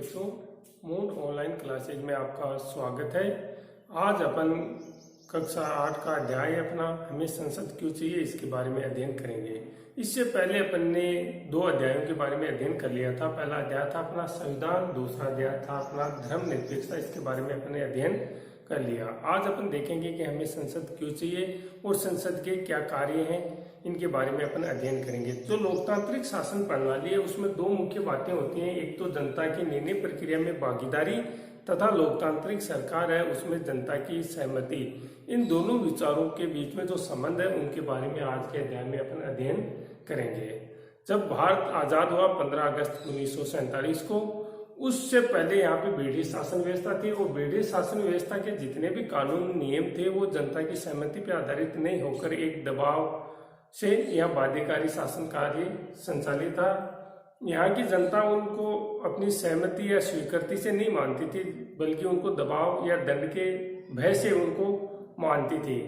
बच्चों, mood online classes में आपका स्वागत है। आज अपन कक्षा 8 का अध्याय अपना हमें संसद क्यों चाहिए इसके बारे में अध्ययन करेंगे। इससे पहले अपन ने दो अध्यायों के बारे में अध्ययन कर लिया था। पहला अध्याय था अपना संविधान, दूसरा अध्याय था अपना धर्मनिरपेक्षता। इसके बारे में अपन ने अध्ययन कर लिया। आज अपन देखेंगे कि हमें संसद क्यों चाहिए और संसद के क्या कार्य हैं, इनके बारे में अपन अध्ययन करेंगे। जो लोकतांत्रिक शासन प्रणाली है उसमें दो मुख्य बातें होती हैं। एक तो जनता की निर्णय प्रक्रिया में भागीदारी तथा लोकतांत्रिक सरकार है उसमें जनता की सहमति। इन दोनों विचारों के बीच में जो संबंध है उनके बारे में आज के अध्याय में अपन अध्ययन करेंगे। जब भारत आजाद हुआ 15 अगस्त 1947 को, उससे पहले यहाँ पे ब्रिटिश शासन व्यवस्था थी और ब्रिटिश शासन व्यवस्था के जितने भी कानून नियम थे वो जनता की सहमति पर आधारित नहीं होकर एक दबाव से यह बाध्यकारी शासन कार्य संचालित था। यहाँ की जनता उनको अपनी सहमति या स्वीकृति से नहीं मानती थी, बल्कि उनको दबाव या दंड के भय से उनको मानती थी।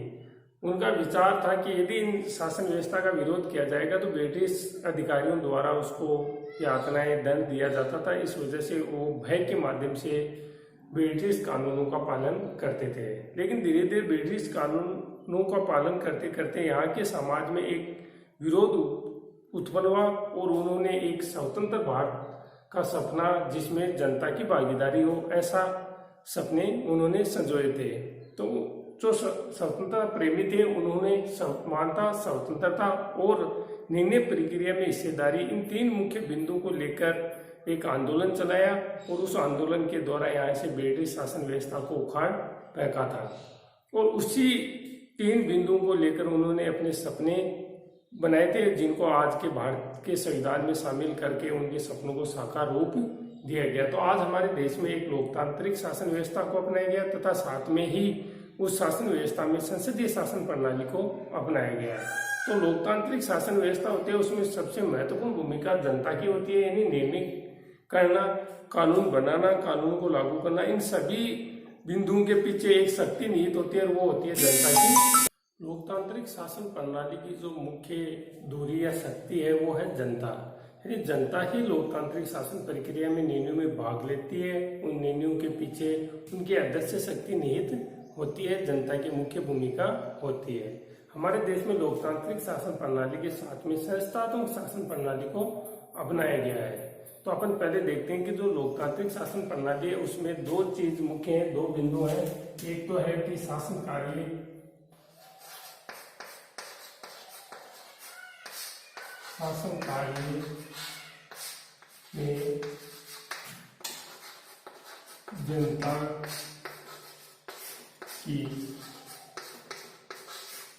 उनका विचार था कि यदि इन शासन व्यवस्था का विरोध किया जाएगा तो ब्रिटिश अधिकारियों द्वारा उसको यातनाएं, दंड दिया जाता था। इस वजह से वो भय के माध्यम से ब्रिटिश कानूनों का पालन करते थे। लेकिन धीरे धीरे ब्रिटिश कानूनों का पालन करते करते यहाँ के समाज में एक विरोध उत्पन्न हुआ और उन्होंने एक स्वतंत्र भारत का सपना जिसमें जनता की भागीदारी हो, ऐसा सपने उन्होंने संजोए थे। तो जो स्वतंत्रता प्रेमी थे उन्होंने समानता, स्वतंत्रता और निर्णय प्रक्रिया में हिस्सेदारी, इन तीन मुख्य बिंदुओं को लेकर एक आंदोलन चलाया और उस आंदोलन के द्वारा यहाँ से ब्रिटिश शासन व्यवस्था को उखाड़ फेंका था। और उसी तीन बिंदुओं को लेकर उन्होंने अपने सपने बनाए थे, जिनको आज के भारत के संविधान में शामिल करके उनके सपनों को साकार रूप दिया गया। तो आज हमारे देश में एक लोकतांत्रिक शासन व्यवस्था को अपनाया गया तथा साथ में ही उस शासन व्यवस्था में संसदीय शासन प्रणाली को अपनाया गया है। तो लोकतांत्रिक शासन व्यवस्था होती है उसमें सबसे महत्वपूर्ण भूमिका जनता की होती है, यानी निर्णय करना, कानून बनाना, कानून को लागू करना। इन सभी बिंदुओं के पीछे एक शक्ति निहित होती है और वो होती है जनता की। लोकतांत्रिक शासन प्रणाली की जो मुख्य धुरी या शक्ति है वो है जनता। यानी जनता ही लोकतांत्रिक शासन प्रक्रिया में निर्णयों में भाग लेती है। उन निर्णयों के पीछे उनकी अध्यक्ष शक्ति निहित होती है, जनता की मुख्य भूमिका होती है। हमारे देश में लोकतांत्रिक शासन प्रणाली के साथ में संस्थात्मक शासन प्रणाली को अपनाया गया है। तो अपन पहले देखते हैं कि जो लोकतांत्रिक शासन प्रणाली है उसमें दो चीज मुख्य है, दो बिंदु है। एक तो है कि शासन कार्य में जनता की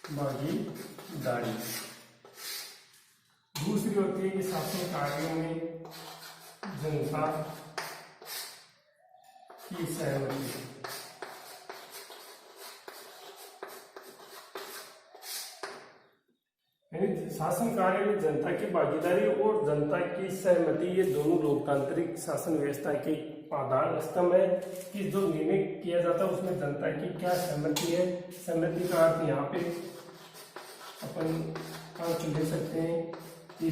भागीदारी। दूसरी होती है कि शासन कार्यों में जनता की सहमति। शासन कार्य में जनता की भागीदारी और जनता की सहमति, ये दोनों लोकतांत्रिक शासन व्यवस्था के आधार स्तंभ है कि जो निर्णय किया जाता है उसमें जनता की क्या सहमति है। सहमति का अर्थ यहाँ पे अपन अर्थ ले सकते हैं कि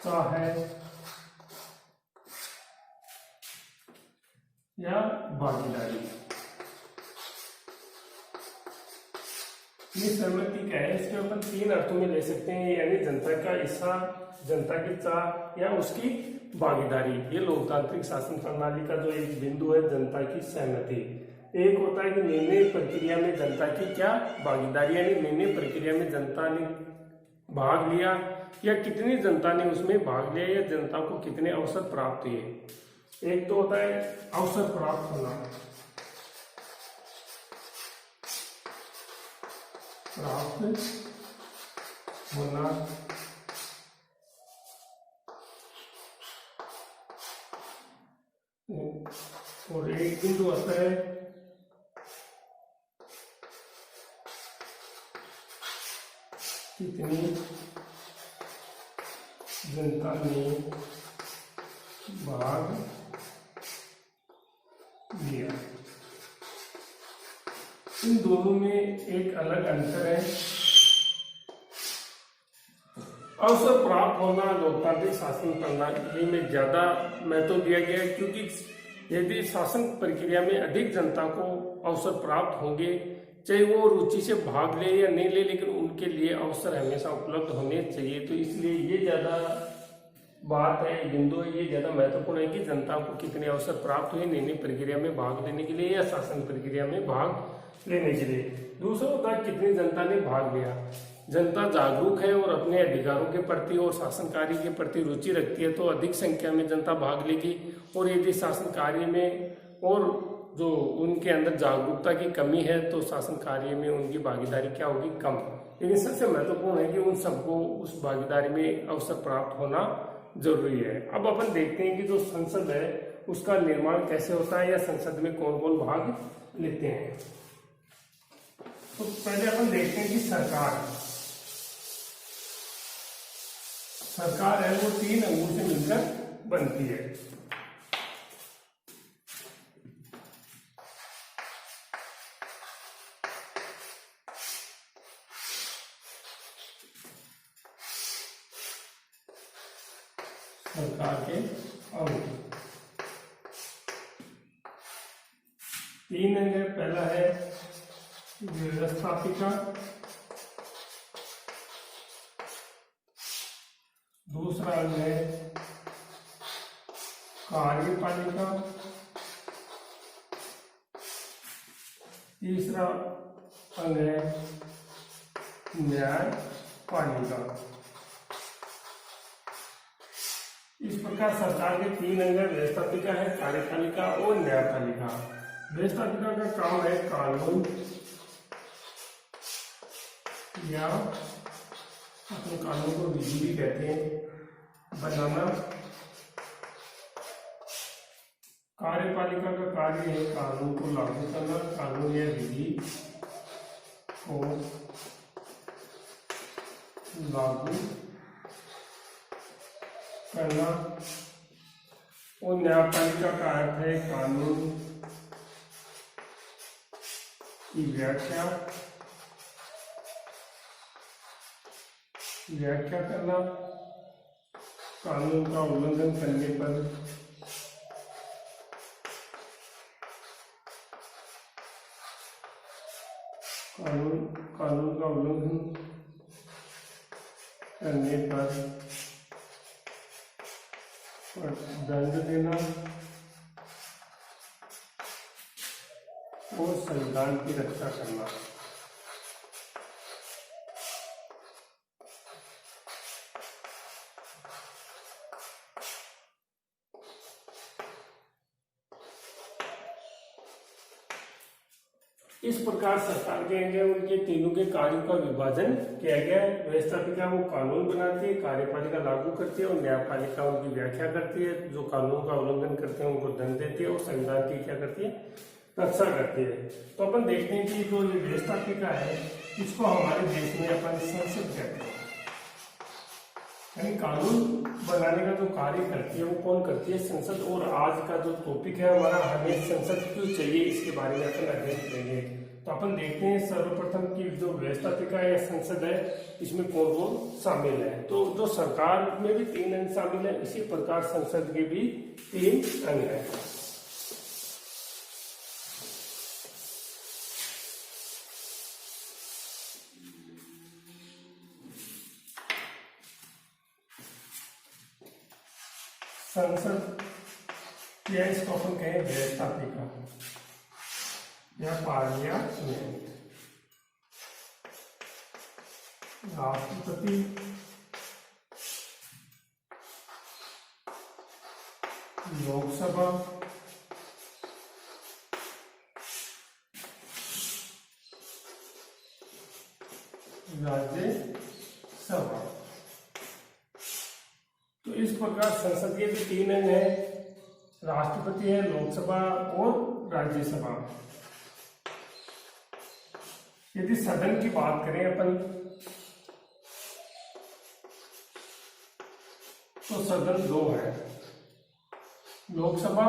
है या भागीदारी। ये सहमति क्या है, इसके अपन तीन अर्थों में ले सकते हैं, यानी जनता का हिस्सा, जनता की चाह या उसकी भागीदारी। ये लोकतांत्रिक शासन प्रणाली का जो एक बिंदु है जनता की सहमति। एक होता है कि निर्णय प्रक्रिया में जनता की क्या भागीदारी, यानी निर्णय प्रक्रिया में जनता ने भाग लिया या कितनी जनता ने उसमें भाग लिया या जनता को कितने अवसर प्राप्त हुए। एक तो होता है अवसर प्राप्त होना, और एक बिंदु आता है कितनी जनता ने भाग लिया। इन दोनों में एक अलग अंतर है। अवसर प्राप्त होना लोकतांत्रिक शासन प्रणाली में ज्यादा महत्व दिया गया है, क्योंकि यदि शासन प्रक्रिया में अधिक जनता को अवसर प्राप्त होंगे, चाहे वो रुचि से भाग ले या नहीं ले, लेकिन उनके लिए अवसर हमेशा उपलब्ध होने चाहिए। तो इसलिए ये ज्यादा बात है, बिंदु है, ये ज्यादा महत्वपूर्ण है कि जनता को कितने अवसर प्राप्त हुए निर्णय प्रक्रिया में भाग लेने के लिए या शासन प्रक्रिया में भाग लेने के लिए। दूसरा होता है कितनी जनता ने भाग लिया। जनता जागरूक है और अपने अधिकारों के प्रति और शासन कार्य के प्रति रुचि रखती है तो अधिक संख्या में जनता भाग लेगी, और यदि शासन कार्य में और जो उनके अंदर जागरूकता की कमी है तो शासन कार्य में उनकी भागीदारी क्या होगी, कम। लेकिन सबसे महत्वपूर्ण है कि उन सबको उस भागीदारी में अवसर प्राप्त होना जरूरी है। अब अपन देखते हैं कि जो संसद है उसका निर्माण कैसे होता है या संसद में कौन कौन भाग लेते हैं। तो पहले अपन देखते हैं कि सरकार है वो 3 अंगों से मिलकर बनती है। सरकार के अंग 3 अंग है। पहला है व्यवस्थापिका, दूसरा अंग है कार्यपालिका, तीसरा अंग है न्यायपालिका। इस प्रकार सरकार के 3 अंग है, व्यवस्थापिका है, कार्यपालिका और न्यायपालिका। व्यवस्थापिका का काम है कानून या अपने कानून को विधि भी कहते हैं बनाना। कार्यपालिका का कार्य है कानून को लागू करना, कानून या विधि को लागू करना। और न्यायपालिका का अर्थ है कानून की व्याख्या करना, कानून का उल्लंघन करने पर कानून का उल्लंघन करने पर दंड देना और संविधान की रक्षा करना। इस प्रकार सरकार के अंग उनके तीनों के कार्यों का विभाजन किया गया है। व्यवस्थापिका वो कानून बनाती है, कार्यपालिका लागू करती है और न्यायपालिका उनकी व्याख्या करती है। जो कानून का उल्लंघन करते हैं उनको दंड देती है और संविधान की क्या करती है, रक्षा करती है। तो अपन देखते हैं कि जो व्यवस्थापिका है इसको हमारे देश में अपन संसद कहते हैं, यानी कानून बनाने का जो कार्य करती है वो कौन करती है, संसद। और आज का जो टॉपिक है हमारा, हमें संसद क्यों चाहिए, इसके बारे में अपन अध्ययन करेंगे। तो अपन देखते हैं सर्वप्रथम की जो व्यवस्थापिका या संसद है इसमें कौन कौन शामिल है। तो जो सरकार में भी 3 अंग शामिल है, इसी प्रकार संसद के भी 3 अंग है। संसद या इसको अपन कहें व्यवस्थापिका या पार्लियामेंट। राष्ट्रपति, लोकसभा, राज्यसभा। तो इस प्रकार संसद के भी 3 अंग है, राष्ट्रपति है, लोकसभा और राज्यसभा। यदि सदन की बात करें अपन तो सदन 2 है, लोकसभा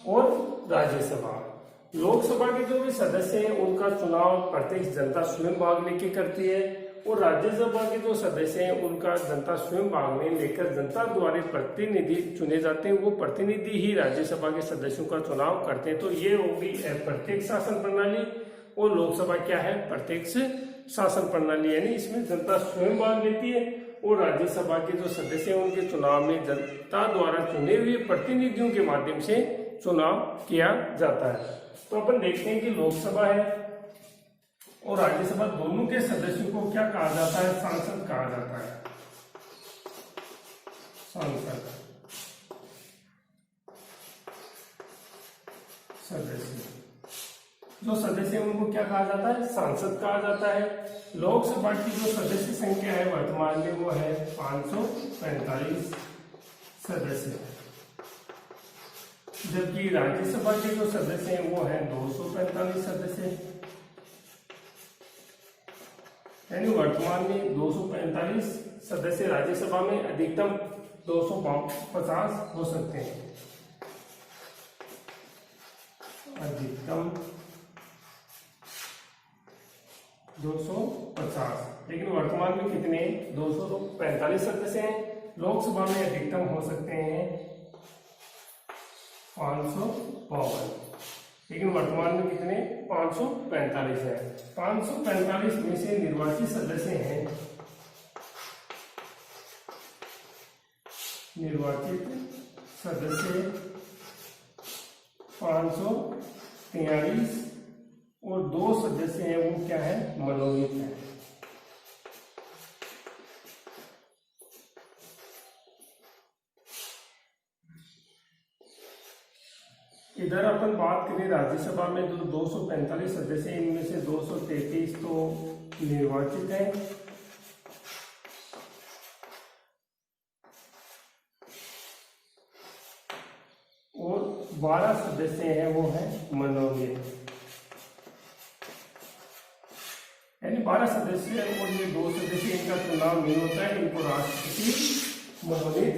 और राज्यसभा। लोकसभा के जो भी सदस्य हैं उनका चुनाव प्रत्येक जनता स्वयं भाग लेके करती है और राज्यसभा के जो सदस्य हैं उनका जनता स्वयं भाग में लेकर जनता द्वारा प्रतिनिधि चुने जाते हैं। वो प्रतिनिधि ही राज्यसभा के सदस्यों का चुनाव करते हैं। तो ये होगी प्रत्यक्ष शासन प्रणाली, और लोकसभा क्या है, प्रत्यक्ष शासन प्रणाली, यानी इसमें जनता स्वयं भाग लेती है और राज्यसभा के जो सदस्य हैं उनके चुनाव में जनता द्वारा चुने हुए प्रतिनिधियों के माध्यम से चुनाव किया जाता है। तो अपन देखते हैं कि लोकसभा है और राज्यसभा दोनों के सदस्यों को क्या कहा जाता है, सांसद कहा जाता है। सांसद सदस्य, जो सदस्य हैं उनको क्या कहा जाता है, सांसद कहा जाता है। लोकसभा की जो सदस्य संख्या है वर्तमान में वो है 545 सदस्य, जबकि राज्यसभा के जो सदस्य हैं वो है 245 सदस्य, यानी वर्तमान में 245 सदस्य राज्यसभा में, अधिकतम 250 हो सकते हैं, अधिकतम 250, लेकिन वर्तमान में कितने 245 सदस्य हैं। लोकसभा में अधिकतम हो सकते हैं 552, लेकिन वर्तमान में कितने 545 है। 545 में से निर्वाचित सदस्य हैं, निर्वाचित सदस्य 543 और 2 सदस्य हैं वो क्या है, मनोनीत है। इधर अपन बात करें राज्यसभा में जो 245 सदस्य हैं, इनमें से 233 तो निर्वाचित हैं और 12 सदस्य हैं वो हैं मनोनीत, यानी 12 सदस्य और ये 2 सदस्य, इनका चुनाव नहीं होता है, इनको राष्ट्रपति मनोनीत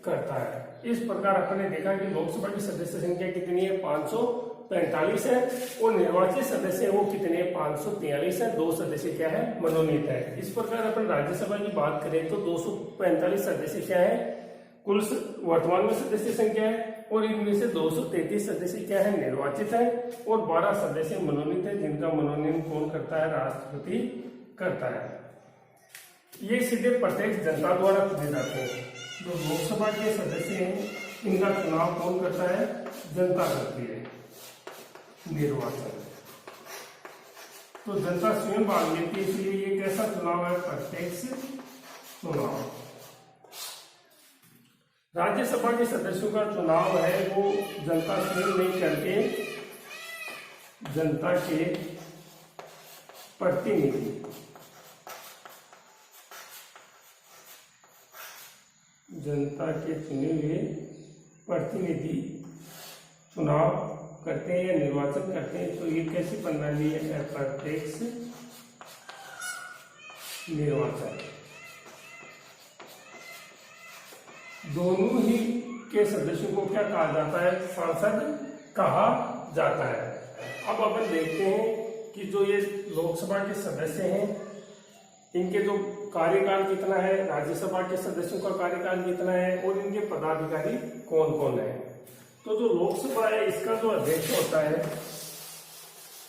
करता है। इस प्रकार अपने देखा कि लोकसभा की सदस्य संख्या कितनी है, 545 है, और निर्वाचित सदस्य वो कितने 543 है, 2 सदस्य क्या है, मनोनीत है। इस प्रकार अपन राज्यसभा की बात करें तो 245 सदस्य क्या है, कुल वर्तमान में सदस्य संख्या है, और इनमें से 233 सदस्य क्या है, निर्वाचित है, और 12 सदस्य मनोनीत है, जिनका मनोनयन कौन करता है, राष्ट्रपति करता है। ये सीधे प्रत्यक्ष जनता द्वारा चुने जाते हैं। जो लोकसभा के सदस्य हैं इनका चुनाव कौन करता है, जनता करती है, निर्वाचन। तो जनता स्वयं भाग लेती है, इसलिए ये कैसा चुनाव है, प्रत्यक्ष चुनाव। राज्यसभा के सदस्यों का चुनाव है वो जनता स्वयं नहीं करके जनता के प्रतिनिधि, जनता के चुने हुए प्रतिनिधि चुनाव करते हैं या निर्वाचन करते हैं। तो ये कैसी प्रणाली है, अप्रत्यक्ष निर्वाचन। दोनों ही के सदस्यों को क्या कहा जाता है, सांसद कहा जाता है। अब अपन देखते हैं कि जो ये लोकसभा के सदस्य हैं इनके जो कार्यकाल कितना है, राज्यसभा के सदस्यों का कार्यकाल कितना है, और इनके पदाधिकारी कौन कौन है। तो जो लोकसभा है इसका जो अध्यक्ष होता है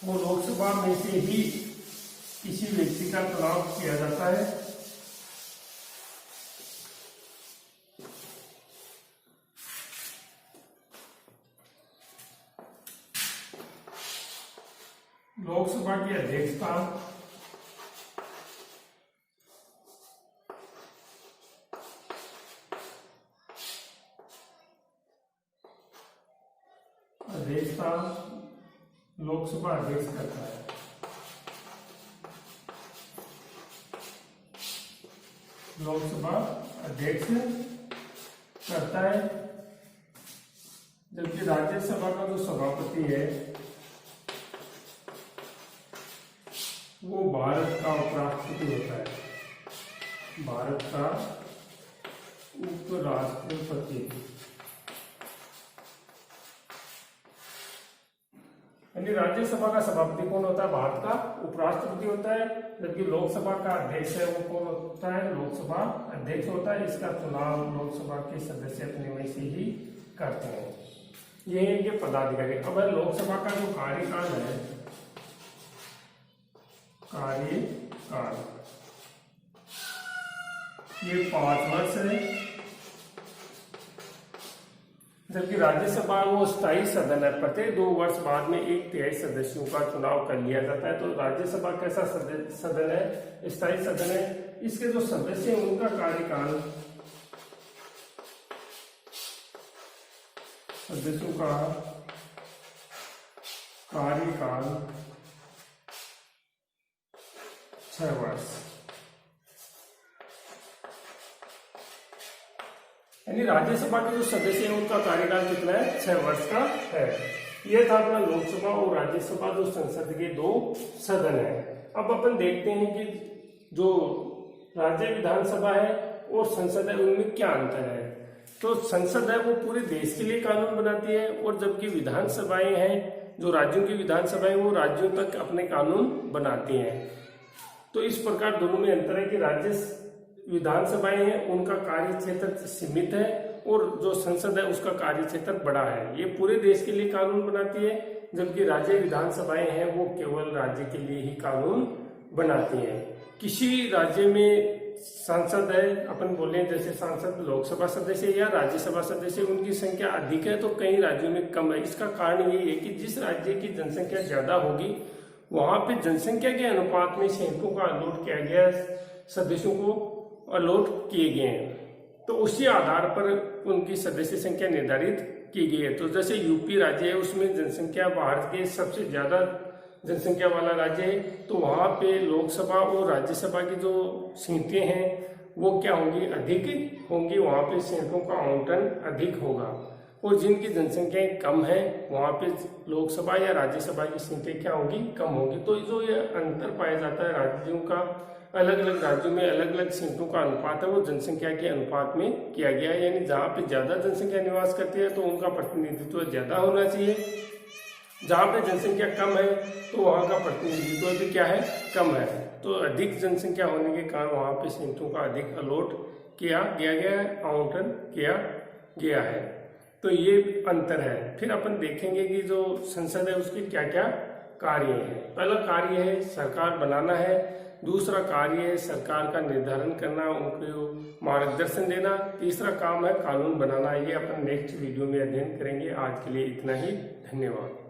वो लोकसभा में से ही किसी व्यक्ति का चुनाव किया जाता है। लोकसभा की अध्यक्षता लोकसभा अध्यक्ष करता है। लोकसभा अध्यक्ष करता है, जबकि राज्यसभा का जो सभापति है वो भारत का उपराष्ट्रपति होता है, भारत का उपराष्ट्रपति। यानी राज्यसभा का सभापति कौन होता है? भारत का उपराष्ट्रपति होता है, जबकि लोकसभा का अध्यक्ष है वो कौन होता है? लोकसभा अध्यक्ष होता है। इसका चुनाव लोकसभा के सदस्य अपने में से ही करते हैं। ये है इनके पदाधिकारी। अब लोकसभा का जो कार्यकाल है, कार्यकाल ये 5 वर्ष है, जबकि राज्यसभा वो स्थायी सदन है। प्रत्येक 2 वर्ष बाद में 1/3 सदस्यों का चुनाव कर लिया जाता है। तो राज्यसभा कैसा सदन है? स्थायी सदन है। इसके जो सदस्य हैं उनका कार्यकाल, सदस्यों का कार्यकाल 6 वर्ष, यानी राज्यसभा के जो सदस्य हैं उनका कार्यकाल कितना है? 6 वर्ष का है। यह था अपना लोकसभा और राज्यसभा जो संसद के 2 सदन है। अब अपन देखते हैं कि जो राज्य विधानसभा है और संसद है उनमें क्या अंतर है। तो संसद है वो पूरे देश के लिए कानून बनाती है, और जबकि विधानसभाएं हैं, जो राज्यों की विधानसभाएं, वो राज्यों तक अपने कानून बनाती हैं। तो इस प्रकार दोनों में अंतर है कि राज्य विधानसभाएं हैं उनका कार्य क्षेत्र सीमित है, और जो संसद है उसका कार्य क्षेत्र बड़ा है। ये पूरे देश के लिए कानून बनाती है, जबकि राज्य विधानसभाएं हैं वो केवल राज्य के लिए ही कानून बनाती हैं। किसी राज्य में सांसद है, अपन बोले जैसे सांसद लोकसभा सदस्य या राज्यसभा सदस्य, उनकी संख्या अधिक है तो कई राज्यों में कम है। इसका कारण ये है कि जिस राज्य की जनसंख्या ज्यादा होगी वहां पे जनसंख्या के अनुपात में सीटों का अलॉट किया गया, सदस्यों को अलॉट किए गए हैं। तो उसी आधार पर उनकी सदस्य संख्या निर्धारित की गई है। तो जैसे यूपी राज्य है उसमें जनसंख्या भारत के सबसे ज्यादा जनसंख्या वाला राज्य है, तो वहां पे लोकसभा और राज्यसभा की जो सीटें हैं वो क्या होंगी? अधिक होंगी। वहां पे सीटों का आवंटन अधिक होगा, और जिनकी जनसंख्या कम है वहां पे लोकसभा या राज्यसभा की सीटें क्या होगी? कम होगी। तो जो ये अंतर पाया जाता है राज्यों का, अलग अलग राज्यों में अलग अलग सीटों का अनुपात है वो जनसंख्या के अनुपात में किया गया है। यानी जहाँ पे ज्यादा जनसंख्या निवास करती है तो उनका प्रतिनिधित्व ज्यादा होना चाहिए, जहाँ पे जनसंख्या कम है तो वहाँ का प्रतिनिधित्व भी क्या है? कम है। तो अधिक जनसंख्या होने के कारण वहाँ पे सीटों का अधिक अलॉट किया गया है, आवंटन किया गया है। तो ये अंतर है। फिर अपन देखेंगे कि जो संसद है उसके क्या क्या कार्य है। पहला कार्य है सरकार बनाना है, दूसरा कार्य है सरकार का निर्धारण करना, उनको मार्गदर्शन देना, तीसरा काम है कानून बनाना। ये अपन नेक्स्ट वीडियो में अध्ययन करेंगे। आज के लिए इतना ही, धन्यवाद।